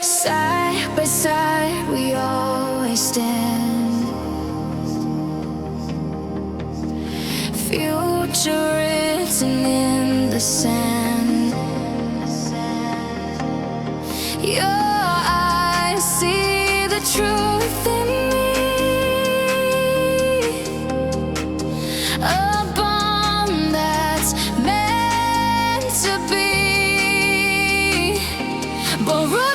Side by side we always stand, future written in the sand. Your eyes see the truth in me, a bond that's meant to be. Boruto